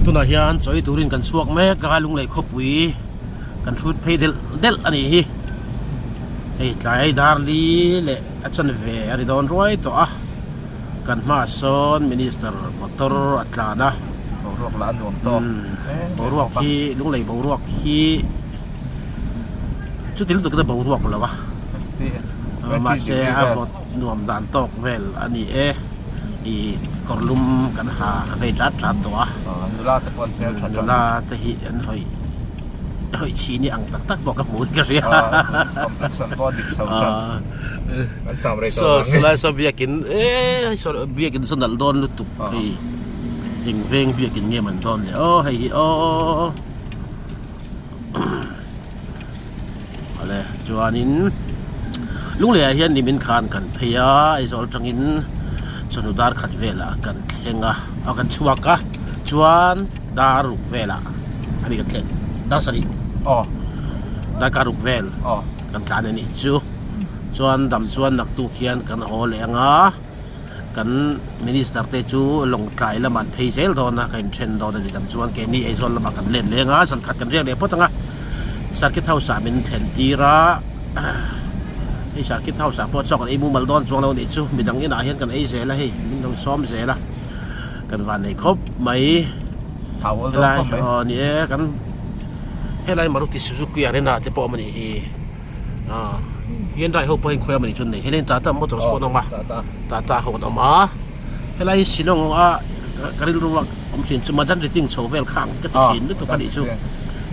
ตุนาฮิอันสอยตุรินกันสวกแม่กะลุงไหลคบวีกันชุดเพเดลอันนี้ไอ้ใจดาร์ลีเละอาจารย์เวอริดอนรวยตัวกันมาสอนมินิสเตอร์มอเตอร์อัตลานะบ่รวกล้านรวมตัวบ่รวกที่ลุงไหลบ่รวกที่จุดที่รู้สึกก็บ่รวกแล้ววะมาเสียฟดนวมด่านตกเวลอันนี้อีกอลุมกันหาไปจัดตัวดูลาแต่คนเป็นดูลาแต่หิอันหอยชีนี่อังตักบอกกับหมูกระเรียคอมเพล็กซ์บอดี้ชาวจันมันจำอะไรตัวสลายสเบียกินสเบียกินสนัลโดนลุตุกยิงเวงเบียกินเงี้ยมันโดนเลยอะไรจวนนินลุงเลยเฮียนนี่เป็นคานกันพยาไอ้สอลจังอินสนุดาร์ขัดเวลากันเฮงเอากันชวกจวนดารุเวลาอันนี้กันเล่นดาสรีดาการุกเวลกันการนี่จวนดำจวนนักตุเขียนกันโอเลงกันมินิสเตอร์เตจูลงไกลละมันเพย์เซลโดนนะกันเชนโดนนี่ดำจวนแกนี่ไอ้สอลละมากันเล่นเลงสังกัดกันเรียกเลยเพราะตั้งสักคิดเท่าสามเป็นเทนตีระไอ้สักคิดเท่าสามพอชอบกันไอ้มูมัลดอนจวงเราเนี่ยจูมีดังนี้นะเห็นกันไอ้เซลละเฮ้ยมีดังซ้อมเซลละกันวันไหนครบไหมอะไรนี่กันให้ไรมารุติสุสุกิอะไรนะจะพอมันนี่เห็นได้เขาไปคุยมันนี่ชนนี่เห็นตาตามอเตอร์สปอร์ตออกมาตาเขาออกมาให้ไรสิน้องการิลรู้ว่าผมเห็นสมัยนั้นจะติ้งโชว์เวลข้างก็จะเห็นนึกตัวกันอีกชู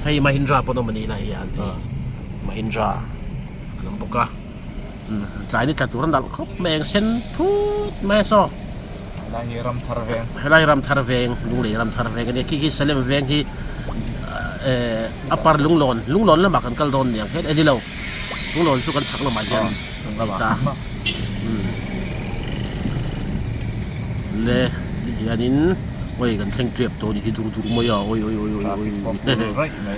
ให้มาฮินดราปนมันนี่นะยันมาฮินดราลำบากหลายนี่จัตุรันดัลเขาแมงเส้นพูดแม่ซ้อไล่รำทาร์เวงไล่รำทาร์เวงลุงเลยรำทาร์เวงกันเนี่ยคิดสเลมเวงที่อัปปาร์ลุงหลอนแล้วมากันกัลโดนอย่างเฮ็ดไอ้นี่เราลุงหลอนสู้กันชักลงมาอย่างตาเลยอย่างนี้โอ้ยกันเข่งเจ็บตัวนี่ดูไม่ยอโอ้ย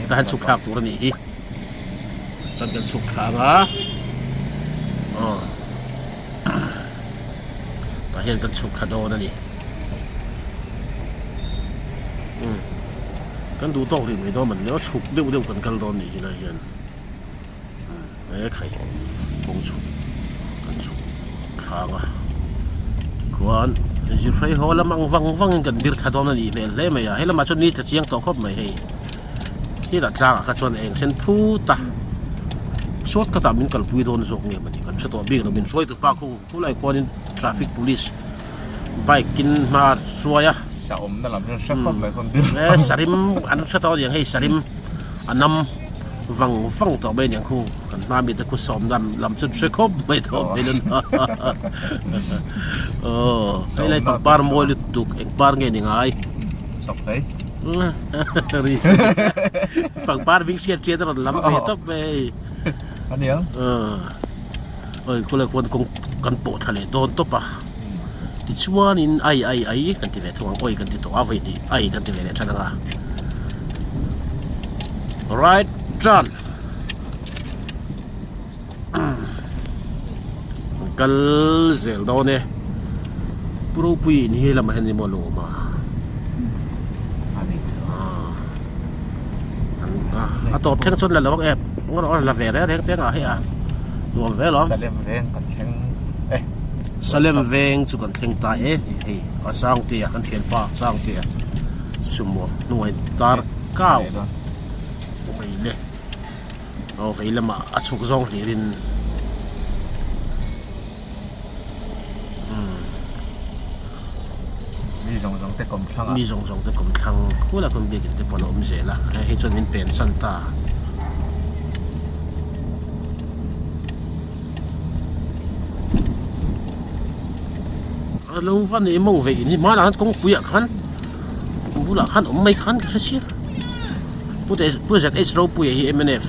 แต่หันสุขหักตัวนี้ตั้งกันสุขหักแต่เห็นกันสุขหักโดนนี่กันดูต้องรีบไม่ต้องมันแล้วฉุกเร็วกันกันโดนนี่เลยยันใครบงฉุกกันฉุกข้างกวนจะใช้หัวละมังวังกันดิร์ทัดโดนนี่เป็นเล่ไหมให้ละมาชนนี้จะเชียงต่อครบไหมให้ที่ตัดจ้างกับชนเองเช่นพูดสวดกระตามินกันพูดโดนส่งเงี้ยมันนี่กันชตัวบิ๊กเราเป็นช่วยตัวป้าคู่ไรคนทราฟิก police ไปกินมาช่วยสาวนั่นแหละเป็นสักคนเลยคนดื้อสาริมอันนั้นตัวอย่างให้สาริมอันนำฟังต่อไปอย่างคู่กันมามีแต่คู่สอมลำชุดเสื้อครบไม่ถอดไปนั่นให้เลยปักปาร์มวยลุตุกเองปาร์เงี้ยยังไงชอบเลยปักปาร์วิ่งเชียร์ตลอดลำไปตบไปอันนี้คนละคนคงกันโปะทะเลโดนตบที่ชวนนินไอกันที่เวทวงโอ้ยกันที่ตัวอาวินี่ไอกันที่เวทฉันนะ right John กัลเซลโดเนี่ยปรูปุยนี่ละมาเห็นนี่มาลูมาตอบแทงชนแล้วว่าแอบงั้นเราละเวรแล้วเรื่องอะไรรวมเวรหรอสเลมเวงกันแข่งสเลมเวงสุกันแข่งตายสร้างเตียกันเขียนป้าสร้างเตียสมมติหน่วยตาร์ก้าวไปเลยเอาไปละมาอัดสุกซองที่รินมีสองแต่กลมคลั่งมีสองแต่กลมคลั่งคู่ละคนเบียกินแต่พอเราไม่เสียละให้จนมันเป็นสันตาลุงฟันนี่มองเวนี่มาแล้วคงปุยขันบุหรี่ขันไม่ขันแค่เชี่ยผู้จัดเราปุยเอ็มเอฟ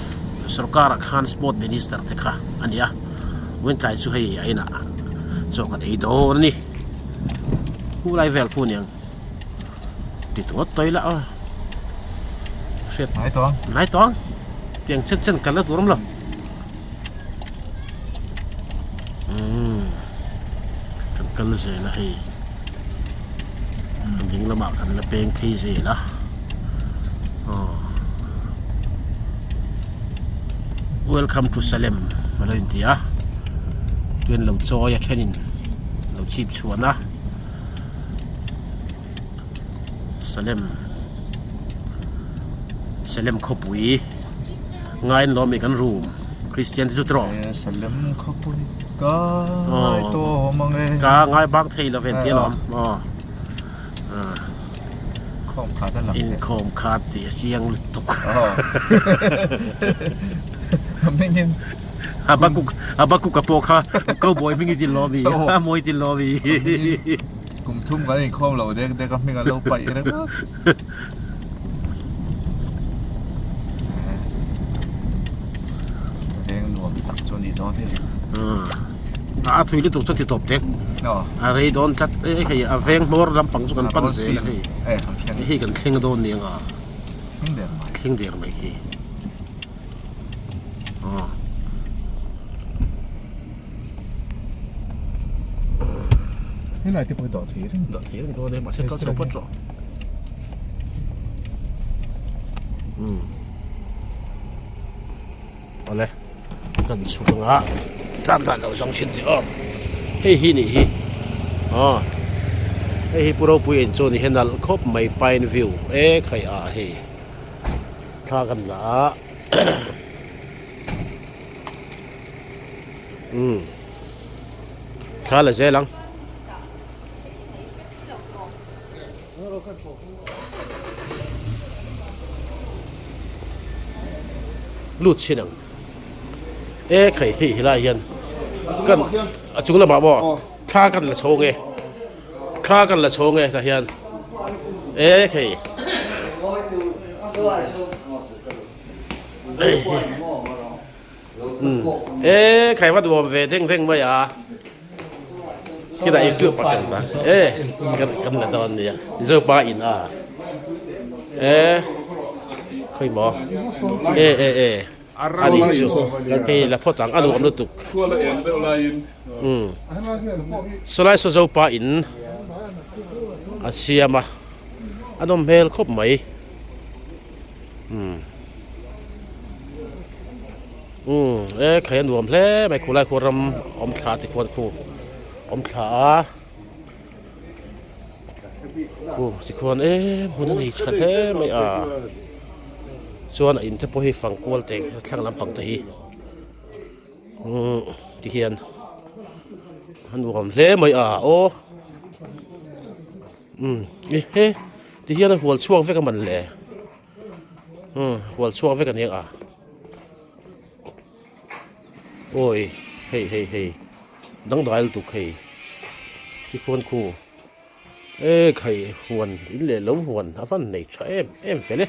สกัดขันสปอร์ตมินิสเตอร์เทค่ะอันนี้เว้นใจช่วยไอ้น่ะส่งกันไอ้โดนนี่ผู้ไล่เวลผู้เนี่ยติดตัวตัวละเสร็จไหนตัวเพียงเช่นกันแล้วตัวนั้นหรอกันเลยละให้จริงละมากันละเป็นที่สิละ Welcome to Salem มาเลยทีอ่ะตัวเราจอยแค่นี้เราชีพชวนนะ Salem ขบุยง่ายล้อมอีกกันรูมคริสเตียนที่จุดรอง Salem ขบุยก็ง่ายตัวมองเอง ก็ง่ายบางทีเราเป็นที่ล้อมของขาด้านหลังอินโคมขาดเสียเสียงตุกไม่เงินอาบักกุกกระโปงค่ะก็บอยไม่กินติลอบีมวยติลอบีกุมทุ่มกันอีกข้อเราเด็กก็ไม่กันเราไปนะครับเด็กหนุ่มตักจนดีตอนที่ถุยลิตุกจนที่ตบเด็กอะไรโดนจัดใครเวงมอร์ลำปังสุกันปั้นเสียเลยให้กันเข่งโดนเนี่ยเข่งเดียร์ไม่ขี้นี่ไหนที่ไปดอดทีตัวเนี่ยมาเช็คเขาจะปั้นจ่อเอาเลยกันชุบงะจำได้เราจังชินจีเฮ้ยนี่เฮ้ยพวกเราไปเอ็นจนี่เห็นนั่นครบไม่ไปในวิวใครเฮ้ยท่ากันละท่าอะไรเจ๊ลังลุดชินังใครเฮ้ยไรยันกันจุกละบ่ท่ากันละโชงท่ากันละโชงสะเฮียนใครใครว่าตัวเวทเท่งไม่ที่ไหนอีกจุดปักกันปะกันละตอนนี้เจอปลาอินเคยบอกอันนี้จุเฮ้ยแล้วพอต่างอันนู้นตุกสไลด์โซเซปลาอินอาเซียมาอันนั้นเมลครบไหมใครรวมแล้วไม่คู่ไรคู่รำอมขาติควรคู่อมขาคู่ติควรมันนี่ชัดไม่ส่วนอินที่พอให้ฟังกวลเต็งช่างลำปังตีที่เฮียนมันรวมแล้วไม่โอ้ที่เฮียนหัวช่วงเวกันมันเลยหัวช่วงเวกันเนี่ยโอ้ยเฮ้ยดังได้ตุกเฮ้ยที่ควรคู่ใครหวนอินเล่ล้มหวนอาฟันในช่วยเฟลเลย